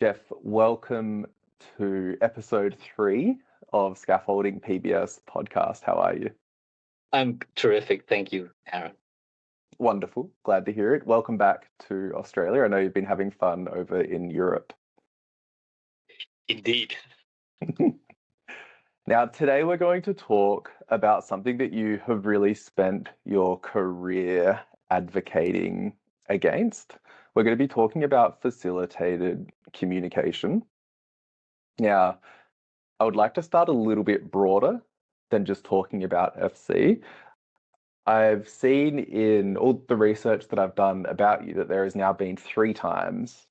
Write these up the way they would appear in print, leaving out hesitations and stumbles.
Jeff, welcome to episode 3 of Scaffolding PBS Podcast. How are you? I'm terrific. Thank you, Aaron. Wonderful. Glad to hear it. Welcome back to Australia. I know you've been having fun over in Europe. Indeed. Now, today we're going to talk about something that you have really spent your career advocating against. We're going to be talking about facilitated communication. Now, I would like to start a little bit broader than just talking about FC. I've seen in all the research that I've done about you that there has now been 3 times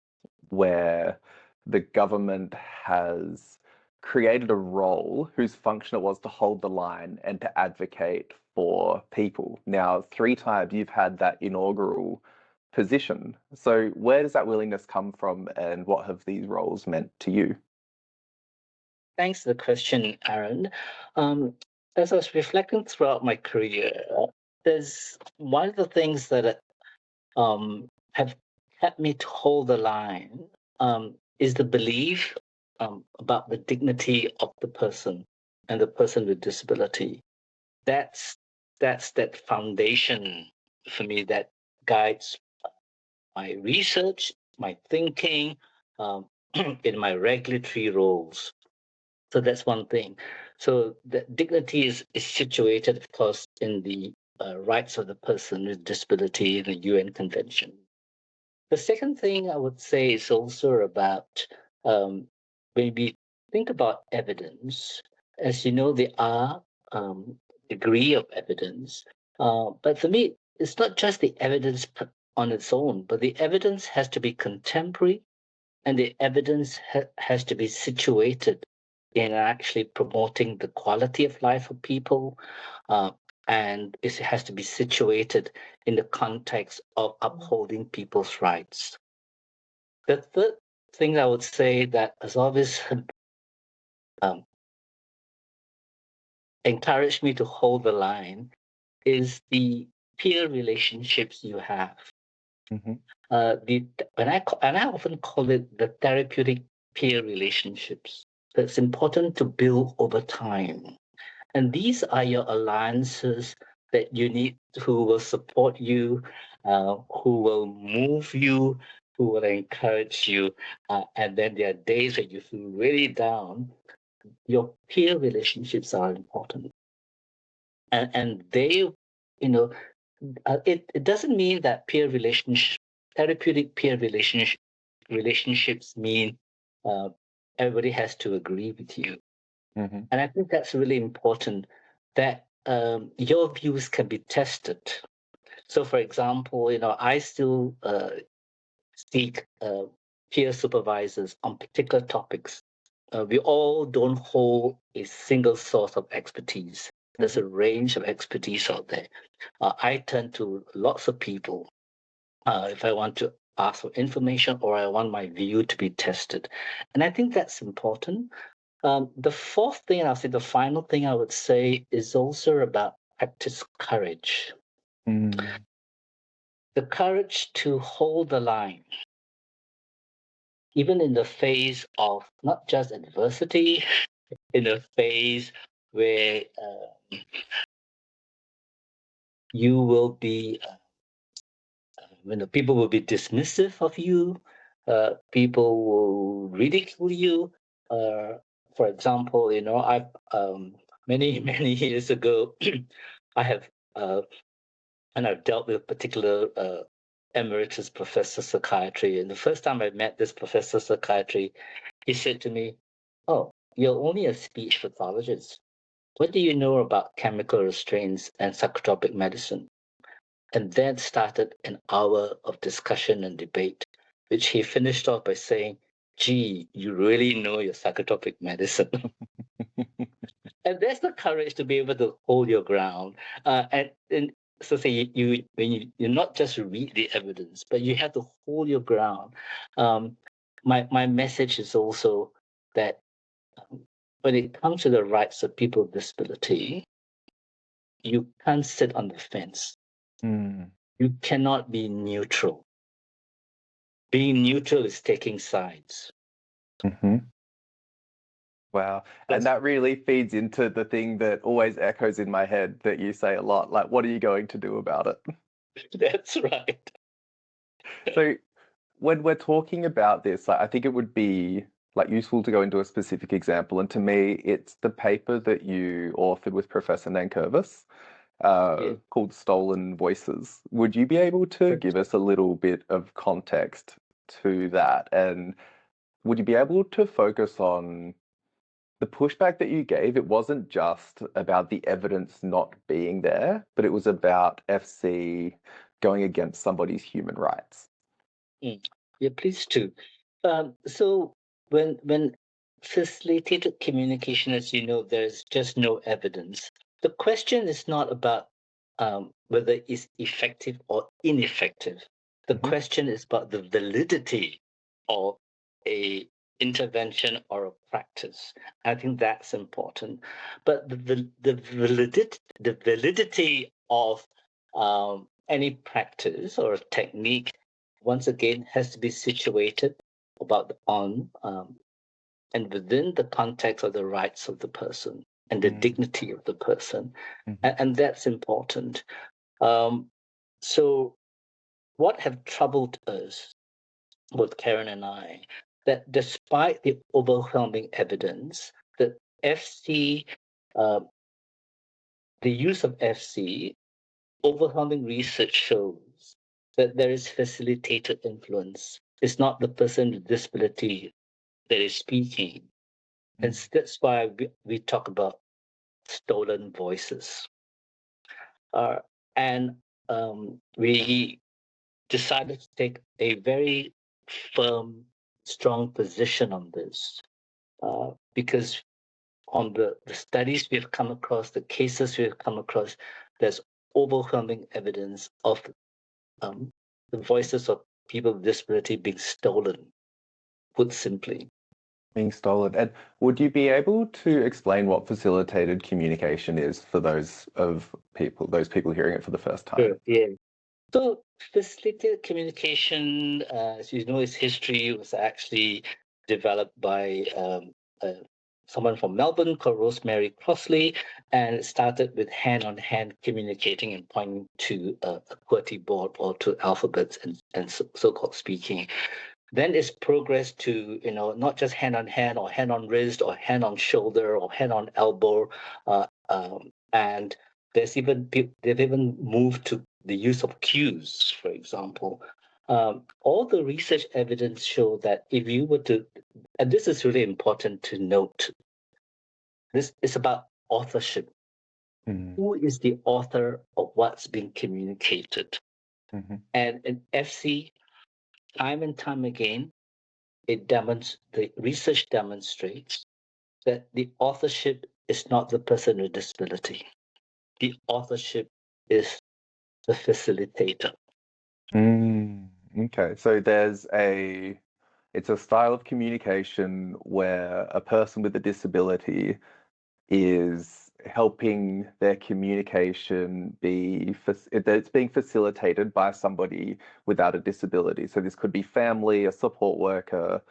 where the government has created a role whose function it was to hold the line and to advocate for people. Now, 3 times you've had that inaugural position. So where does that willingness come from, and what have these roles meant to you? Thanks for the question, Aaron. As I was reflecting throughout my career, there's one of the things that have helped me to hold the line is the belief about the dignity of the person and the person with disability. That's that foundation for me that guides my research, my thinking, in my regulatory roles. So that's one thing. So the dignity is situated, of course, in the rights of the person with disability in the UN Convention. The second thing I would say is also about when we think about evidence. As you know, there are degree of evidence, but for me, it's not just the evidence on its own, but the evidence has to be contemporary, and the evidence has to be situated in actually promoting the quality of life of people, and it has to be situated in the context of upholding people's rights. The third thing I would say that has always encouraged me to hold the line is the peer relationships you have. Mm-hmm. And I often call it the therapeutic peer relationships. That's important to build over time. And these are your alliances that you need, who will support you, who will move you, who will encourage you. And then there are days when you feel really down. Your peer relationships are important. And they, it doesn't mean that therapeutic peer relationships mean everybody has to agree with you. Mm-hmm. And I think that's really important, that your views can be tested. So, for example, I still seek peer supervisors on particular topics. We all don't hold a single source of expertise. There's a range of expertise out there. I turn to lots of people if I want to ask for information or I want my view to be tested. And I think that's important. The fourth thing, and I'll say the final thing I would say, is also about practice courage. Mm. The courage to hold the line, even in the face of not just adversity, in a phase where you will be, people will be dismissive of you, people will ridicule you. For example, I many years ago, I have and I've dealt with a particular emeritus professor of psychiatry. And the first time I met this professor of psychiatry, he said to me, "Oh, you're only a speech pathologist. What do you know about chemical restraints and psychotropic medicine?" And then started an hour of discussion and debate, which he finished off by saying, "Gee, you really know your psychotropic medicine." And there's the courage to be able to hold your ground. And so say when you not just read the evidence, but you have to hold your ground. My message is also that when it comes to the rights of people with disability, you can't sit on the fence. Mm. You cannot be neutral. Being neutral is taking sides. Hmm. Wow. And That's that really feeds into the thing that always echoes in my head that you say a lot, like, what are you going to do about it? that's right. So when we're talking about this, like, I think it would be like useful to go into a specific example. And to me, it's the paper that you authored with Professor Nankervis, Yeah. called Stolen Voices. Would you be able to Correct. give us a little bit of context to that? And would you be able to focus on the pushback that you gave? It wasn't just about the evidence not being there, but it was about FC going against somebody's human rights. Mm. Yeah, please do. So when facilitated communication, as you know, there's just no evidence. The question is not about whether it's effective or ineffective. The Hmm. question is about the validity of a intervention or a practice. I think that's important. But the validity of any practice or technique once again has to be situated about and within the context of the rights of the person and the dignity of the person, Hmm. and that's important. um, so what have troubled us, both Karen and I, that despite the overwhelming evidence that FC, uh, the use of FC, overwhelming research shows that there is facilitated influence. It's not the person with disability that is speaking. And that's why we talk about stolen voices. Uh, and we decided to take a very firm, strong position on this because on the studies we've come across, the cases we've come across, there's overwhelming evidence of um, the voices of people with disability being stolen, put simply. Being stolen. And would you be able to explain what facilitated communication is for those people hearing it for the first time? Sure. Yeah. So facilitated communication, as you know, its history was actually developed by someone from Melbourne called Rosemary Crossley, and it started with hand-on-hand communicating and pointing to a QWERTY board or to alphabets and so-called speaking. Then it's progressed to, not just hand on hand or hand on wrist or hand on shoulder or hand on elbow, and they've even moved to the use of cues, for example. All the research evidence show that if you were to, and this is really important to note, this is about authorship. Mm-hmm. Who is the author of what's being communicated? Mm-hmm. And in FC, time and time again, the research demonstrates that the authorship is not the person with disability. The authorship is the facilitator. Okay, so it's a style of communication where a person with a disability is helping their communication it's being facilitated by somebody without a disability. So this could be family, a support worker,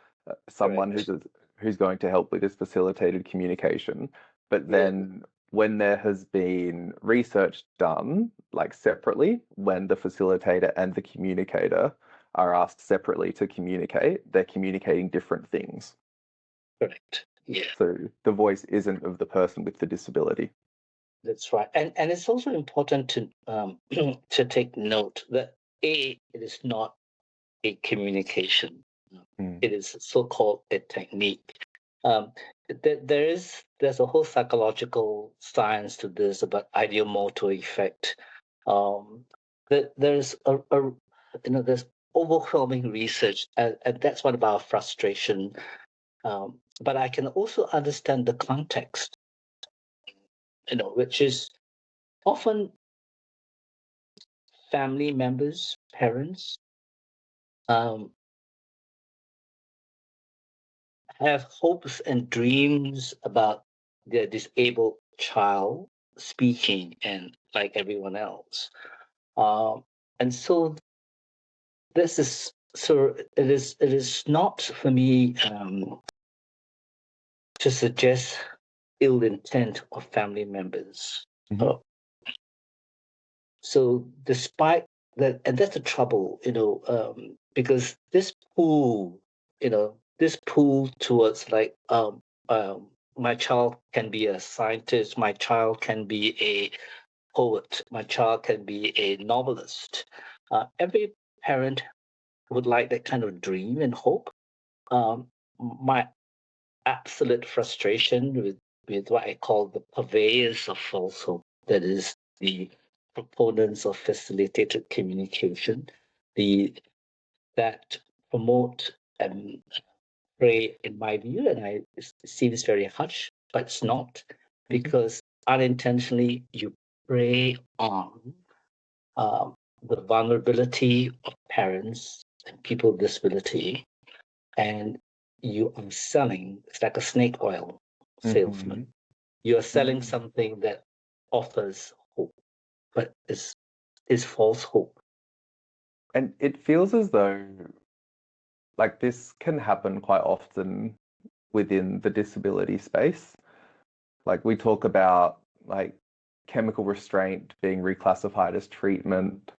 someone Correct. who's going to help with this facilitated communication. But Yeah, then when there has been research done, like separately, when the facilitator and the communicator are asked separately to communicate, they're communicating different things. correct. Yeah, So the voice isn't of the person with the disability. that's right. And it's also important to to take note that it is not a communication. Mm. It is so-called a technique. Um, there's a whole psychological science to this about ideomotor effect. Um, there's there's overwhelming research, and that's one of our frustration. But I can also understand the context, which is often family members, parents, um, have hopes and dreams about their disabled child speaking and like everyone else. Um, and so it is not for me to suggest ill intent of family members. Mm-hmm. So despite that, and that's the trouble, because this pull, this pull towards like, my child can be a scientist, my child can be a poet, my child can be a novelist. Every parent would like that kind of dream and hope. My absolute frustration with what I call the purveyors of false hope, that is the proponents of facilitated communication, the that promote and pray, in my view, and it seems very harsh, but it's not, because unintentionally you prey on um, the vulnerability of parents and people with disability, and you are selling, it's like a snake oil salesman. You are selling something that offers hope, but is false hope. And it feels as though like this can happen quite often within the disability space. Like we talk about like chemical restraint being reclassified as treatment.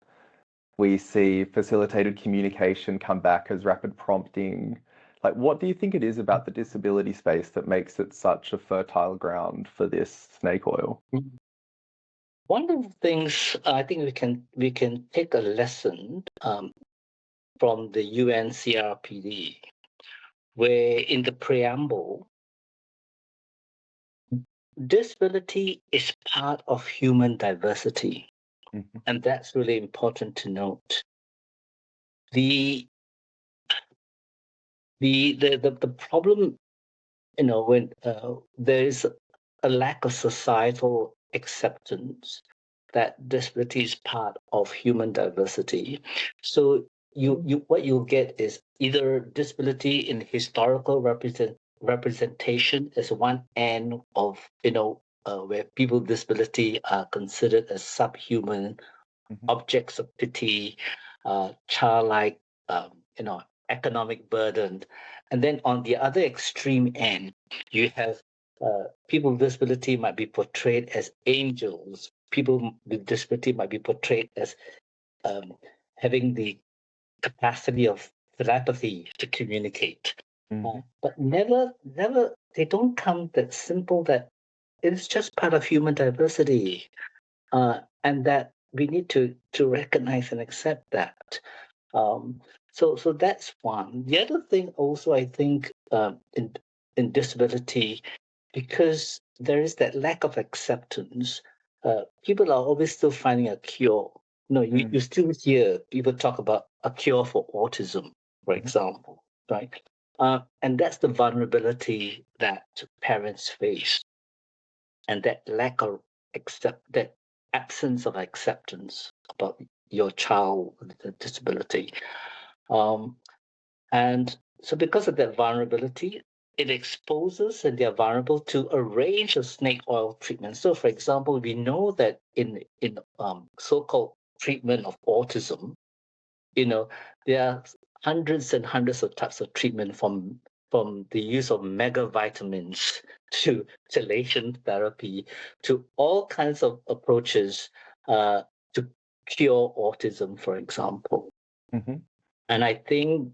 We see facilitated communication come back as rapid prompting. Like, what do you think it is about the disability space that makes it such a fertile ground for this snake oil? One of the things I think we can take a lesson from the UNCRPD, where in the preamble, disability is part of human diversity, and that's really important to note. The problem, when there is a lack of societal acceptance that disability is part of human diversity. So what you'll get is either disability in historical representation as one end of, where people with disability are considered as subhuman, objects of pity, childlike, economic burden. And then on the other extreme end, you have people with disability might be portrayed as angels. People with disability might be portrayed as having the capacity of telepathy to communicate. But never, they don't come that simple that it's just part of human diversity. And that we need to recognize and accept that. So that's one. The other thing also, I think, in disability, because there is that lack of acceptance, people are always still finding a cure. You still hear people talk about a cure for autism, for example, right? And that's the vulnerability that parents face, and that lack of that absence of acceptance about your child with a disability. And so because of that vulnerability, it exposes, and they're vulnerable to a range of snake oil treatments. So for example, we know that in so-called treatment of autism, there are hundreds and hundreds of types of treatment, from the use of mega vitamins to chelation therapy to all kinds of approaches to cure autism, for example. And I think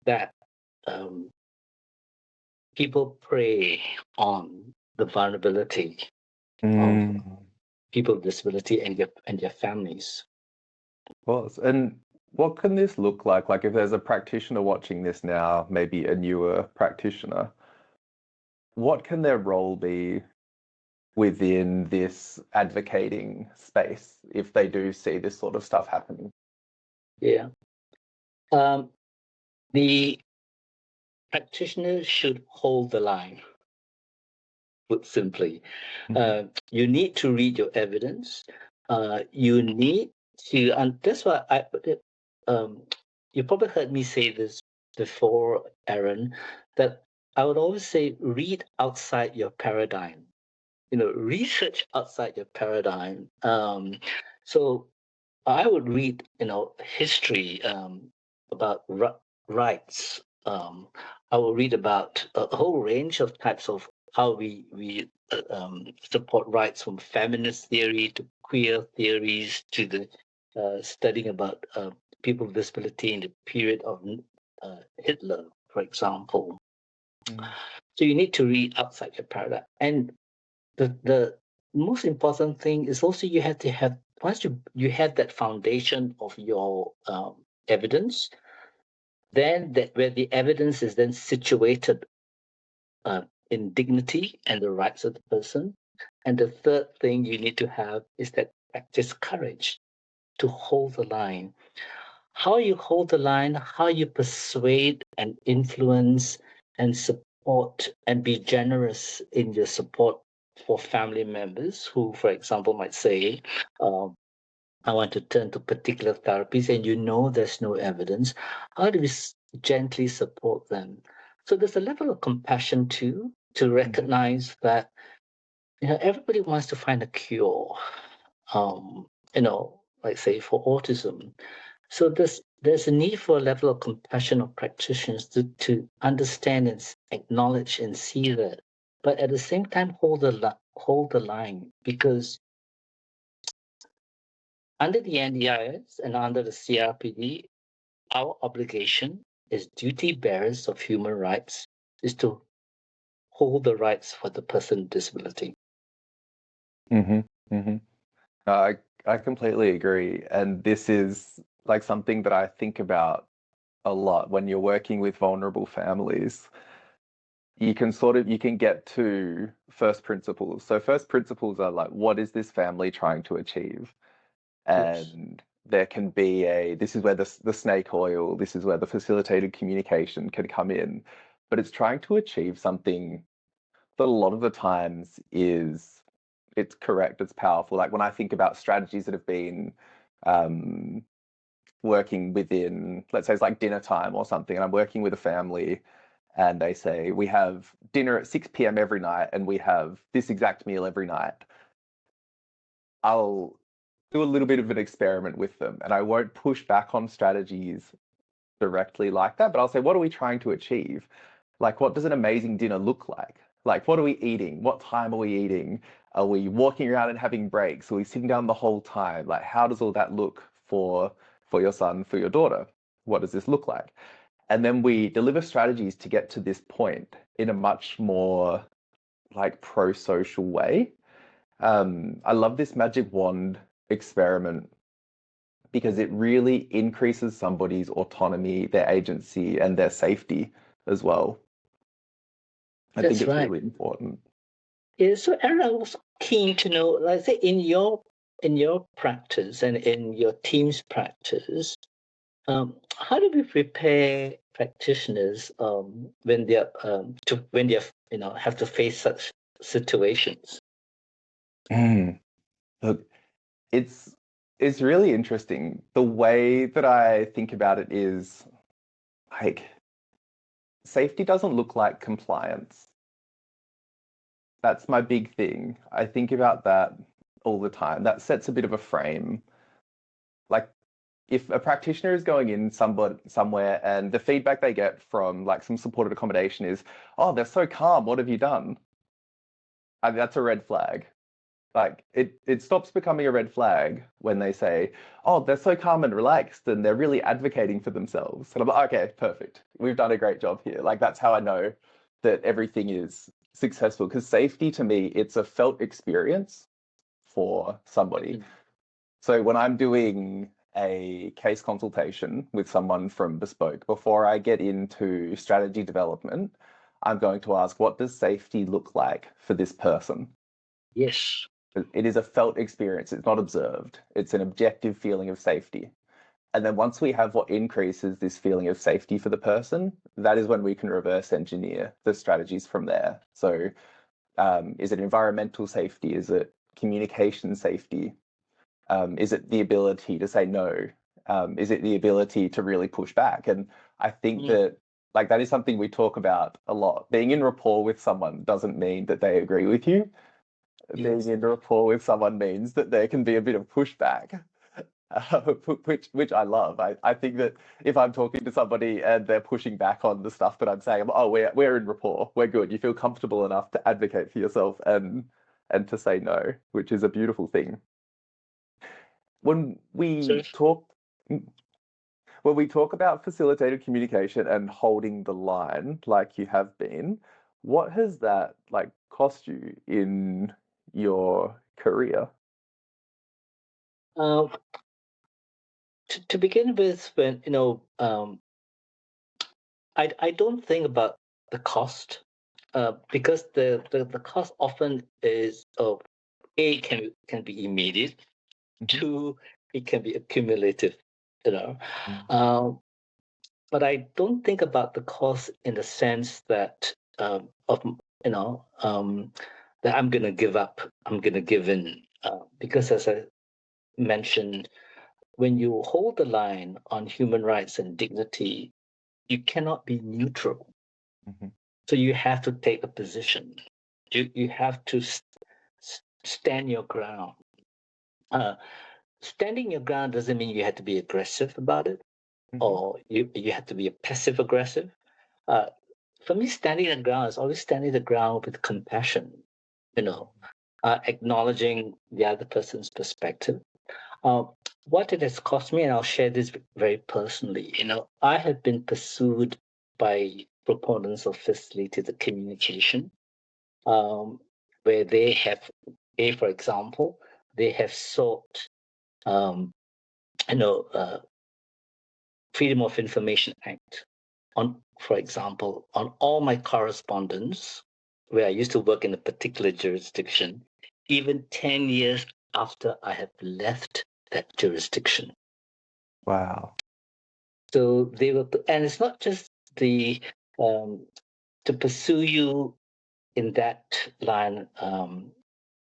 that people prey on the vulnerability of people with disability and their families. Well, and what can this look like? Like if there's a practitioner watching this now, maybe a newer practitioner, what can their role be within this advocating space if they do see this sort of stuff happening? Yeah. The practitioner should hold the line, put simply. You need to read your evidence. You need to, and that's why you probably heard me say this before, Aaron, that I would always say read outside your paradigm. Research outside your paradigm. So I would read, history about rights. I will read about a whole range of types of how we support rights from feminist theory to queer theories to the studying about people with disability in the period of Hitler, for example. Mm. So you need to read outside your paradigm. And the most important thing is also you have to have, once you have that foundation of your evidence, then that where the evidence is then situated in dignity and the rights of the person. And the third thing you need to have is that practice courage to hold the line. How you hold the line, how you persuade and influence and support and be generous in your support for family members who, for example, might say, um, I want to turn to particular therapies, and you know there's no evidence. How do we gently support them? So there's a level of compassion too, to Mhm. recognize that everybody wants to find a cure. Um, like say for autism. So there's a need for a level of compassion of practitioners to understand and acknowledge and see that, but at the same time hold the line, because under the NDIS and under the CRPD, our obligation as duty bearers of human rights is to hold the rights for the person with disability. Mhm. Mhm. No, I completely agree, and this is like something that I think about a lot when you're working with vulnerable families. You can get to first principles. So first principles are like, what is this family trying to achieve? Yes, And there can be this is where the snake oil, this is where the facilitated communication can come in, but it's trying to achieve something that a lot of the times it's correct, it's powerful. Like when I think about strategies that have been um, working within, let's say it's like dinner time or something, and I'm working with a family and they say, we have dinner at 6 p.m. every night and we have this exact meal every night. I'll do a little bit of an experiment with them and I won't push back on strategies directly like that, but I'll say, what are we trying to achieve? Like, what does an amazing dinner look like? Like, what are we eating? What time are we eating? Are we walking around and having breaks? Are we sitting down the whole time? Like, how does all that look for your son, for your daughter? What does this look like? And then we deliver strategies to get to this point in a much more like pro-social way. I love this magic wand experiment because it really increases somebody's autonomy, their agency, and their safety as well. I think that's it's right. really important. Yeah, so Aaron, I was keen to know, like say in your practice and in your team's practice, how do we prepare practitioners when they're when they have to face such situations? Mm. Look, it's it's really interesting. The way that I think about it is like safety doesn't look like compliance. That's my big thing. I think about that all the time. That sets a bit of a frame. Like if a practitioner is going in somewhere and the feedback they get from like some supported accommodation is, oh, they're so calm, what have you done? That's a red flag. Like it stops becoming a red flag when they say, oh, they're so calm and relaxed and they're really advocating for themselves. And I'm like, okay, perfect. We've done a great job here. Like that's how I know that everything is successful. Because safety to me, it's a felt experience for somebody. Mm. So when I'm doing a case consultation with someone from Bespoke, before I get into strategy development, I'm going to ask, what does safety look like for this person? Yes, It is a felt experience. It's not observed. It's an objective feeling of safety. And then once we have what increases this feeling of safety for the person, that is when we can reverse engineer the strategies from there. So, is it environmental safety? Is it communication safety? Is it the ability to say no? Is it the ability to really push back? And I think mm, that like that is something we talk about a lot. Being in rapport with someone doesn't mean that they agree with you. Being yes, in rapport with someone means that there can be a bit of pushback. which I love. I think that if I'm talking to somebody and they're pushing back on the stuff that I'm saying, we're in rapport, we're good. You feel comfortable enough to advocate for yourself and to say no, which is a beautiful thing. When So we talk when we talk about facilitated communication and holding the line like you have been, what has that like cost you in your career? uh, to begin with, when I don't think about the cost, because the cost often is, A, can be immediate. Mhm. Two, it can be accumulative, you know. Mm. Um, but I don't think about the cost in the sense that, of that I'm gonna give up, I'm gonna give in, because as I mentioned, when you hold the line on human rights and dignity, you cannot be neutral. Mhm. So you have to take a position. You have to stand your ground. Uh, Standing your ground doesn't mean you have to be aggressive about it, Mhm. or you have to be a passive aggressive. Uh, for me, standing the ground is always standing the ground with compassion, you know, acknowledging the other person's perspective. Uh, what it has cost me, and I'll share this very personally, I have been pursued by proponents of facilitated communication, um, where they have, for example, they have sought, um, you know, uh, Freedom of Information Act on, for example, on all my correspondence, where I used to work in a particular jurisdiction, even 10 years after I have left that jurisdiction. Wow. So they were, and it's not just the to pursue you in that line,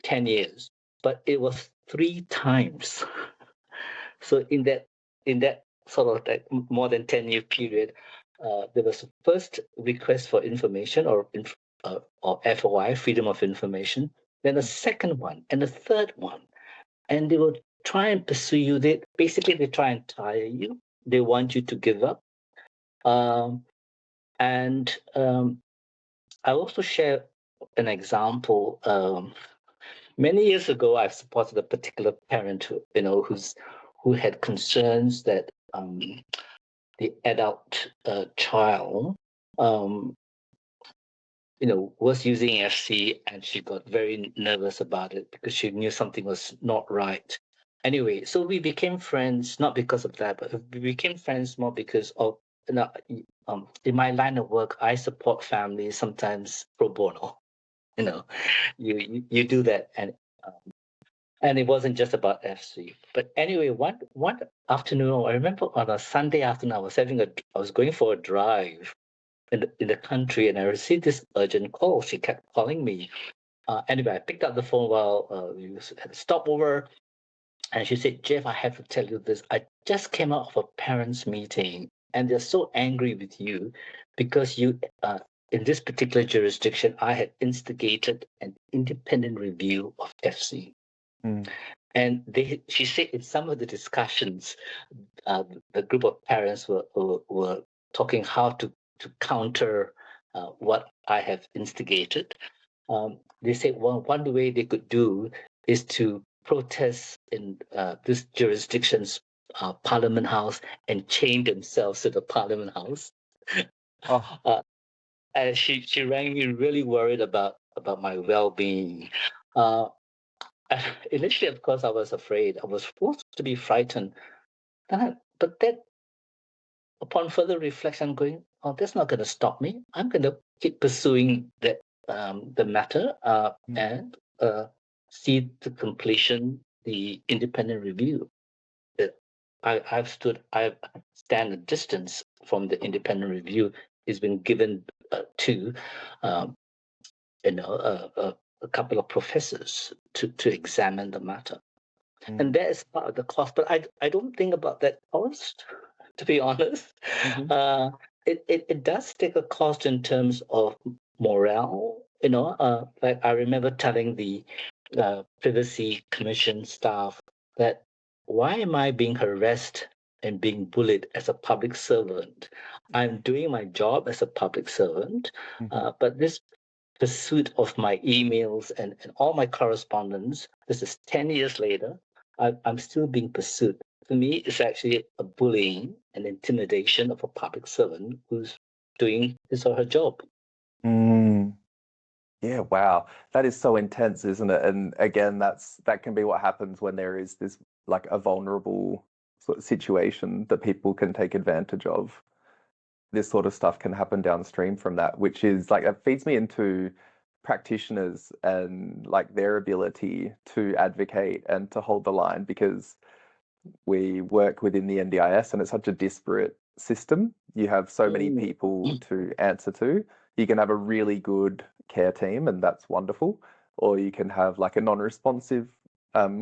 10 years, but it was 3 times. So in that sort of like more than 10-year period, there was a first request for information, or FOI, Freedom of Information, then a second one and a third one, and they will try and pursue you. They try and tire you. They want you to give up. And I also share an example. Many years ago, I've supported a particular parent who had concerns that the adult child um, was using FC, and she got very nervous about it because she knew something was not right. Anyway, so we became friends, not because of that, but we became friends more because of, in my line of work, I support families, sometimes pro bono. You know, you do that, and it wasn't just about FC. But anyway, one afternoon, I remember on a Sunday afternoon, I was going for a drive in the country, and I received this urgent call. She kept calling me. Anyway, I picked up the phone while we was at a stopover, and she said, "Jeff, I have to tell you this. I just came out of a parents' meeting, and they're so angry with you because in this particular jurisdiction, I had instigated an independent review of FC." Mm. And she said in some of the discussions, the group of parents were talking how to counter what I have instigated. They said one way they could do is to protest in this jurisdiction's Parliament House and chain themselves to the Parliament House. Oh. Uh, and she rang me really worried about my well-being. Uh, Initially, of course, I was afraid. I was forced to be frightened. But that, upon further reflection, I'm going, oh, that's not going to stop me. I'm going to keep pursuing the matter, Mm. and see to completion the independent review. That I stand a distance from the independent review. It's been given to, um, a couple of professors to examine the matter. And Mm. that is part of the cost. But I don't think about that cost, to be honest. Mhm. Uh, it does take a cost in terms of morale. Like I remember telling the Privacy Commission staff that why am I being harassed and being bullied as a public servant? I'm doing my job as a public servant, Mhm. but this pursuit of my emails and all my correspondence, this is 10 years later, I'm still being pursued. For me, it's actually a bullying and intimidation of a public servant who's doing his or her job. Mm. Yeah, wow. That is so intense, isn't it? And again, that can be what happens when there is this like a vulnerable sort of situation that people can take advantage of. This sort of stuff can happen downstream from that, which is like it feeds me into practitioners and like their ability to advocate and to hold the line because we work within the NDIS and it's such a disparate system. You have so many Mm. people to answer to. You can have a really good care team, and that's wonderful. Or you can have like a non-responsive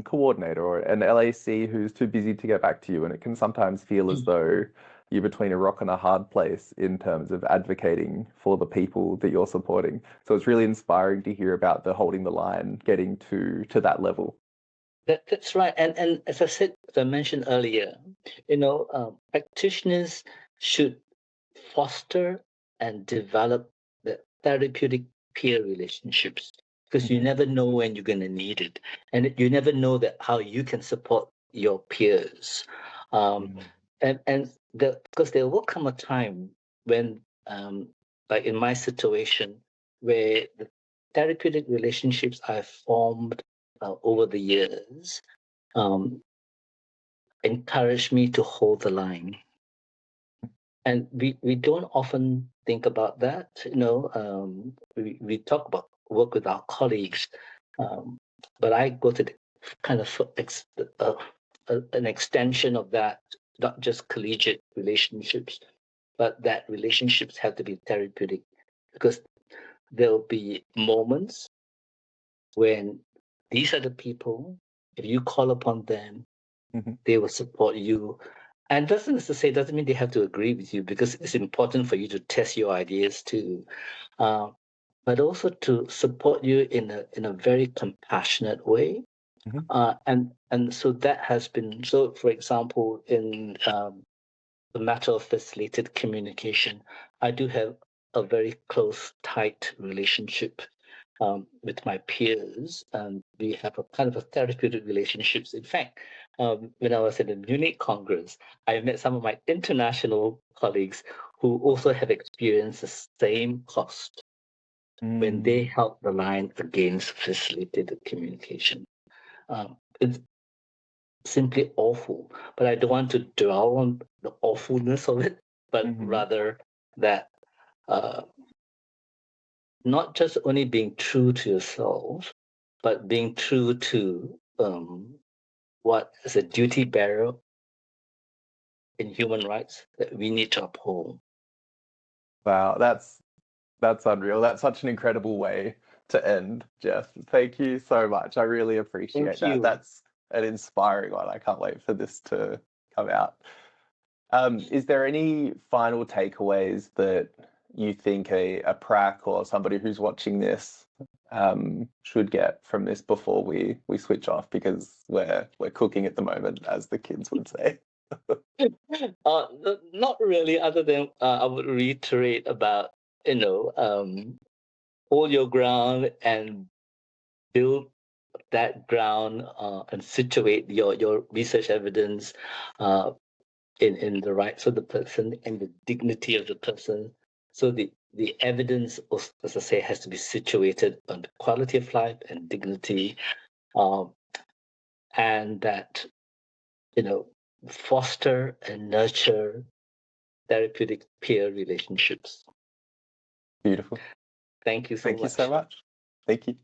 coordinator or an LAC who's too busy to get back to you. And it can sometimes feel as though you're between a rock and a hard place in terms of advocating for the people that you're supporting. So it's really inspiring to hear about the holding the line, getting to that level. That's right. And as I said, as I mentioned earlier, practitioners should foster and develop the therapeutic peer relationships because you Mhm. never know when you're going to need it, and you never know that how you can support your peers. Um, Mm. because there will come a time when, like in my situation, where the therapeutic relationships I've formed over the years um, encourage me to hold the line. And we don't often think about that. We talk about work with our colleagues, but I go to the kind of an extension of that, not just collegiate relationships, but that relationships have to be therapeutic because there'll be moments when these are the people, if you call upon them, Mhm. they will support you. And doesn't mean they have to agree with you because it's important for you to test your ideas too, uh, but also to support you in a very compassionate way. Mhm. And so that has been so. For example, in the matter of facilitated communication, I do have a very close, tight relationship with my peers, and we have a kind of a therapeutic relationships. In fact, when I was at the Munich Congress, I met some of my international colleagues who also have experienced the same cost when they Mm. held the line against facilitated communication. It's simply awful, but I don't want to dwell on the awfulness of it, but Mhm. rather that uh, not just only being true to yourself, but being true to what is a duty bearer in human rights that we need to uphold. Wow, that's unreal. That's such an incredible way to end, Jeff. Thank you so much. I really appreciate Thank that. you. That's an inspiring one. I can't wait for this to come out. Is there any final takeaways that you think a prac or somebody who's watching this should get from this before we switch off because we're cooking at the moment, as the kids would say. Not really, other than I would reiterate about, hold your ground and build that ground and situate your research evidence uh, in the rights of the person and the dignity of the person. So the evidence, as I say, has to be situated on the quality of life and dignity, um, and that you know foster and nurture therapeutic peer relationships. Beautiful. Thank you so Thank you so much. much. Thank you.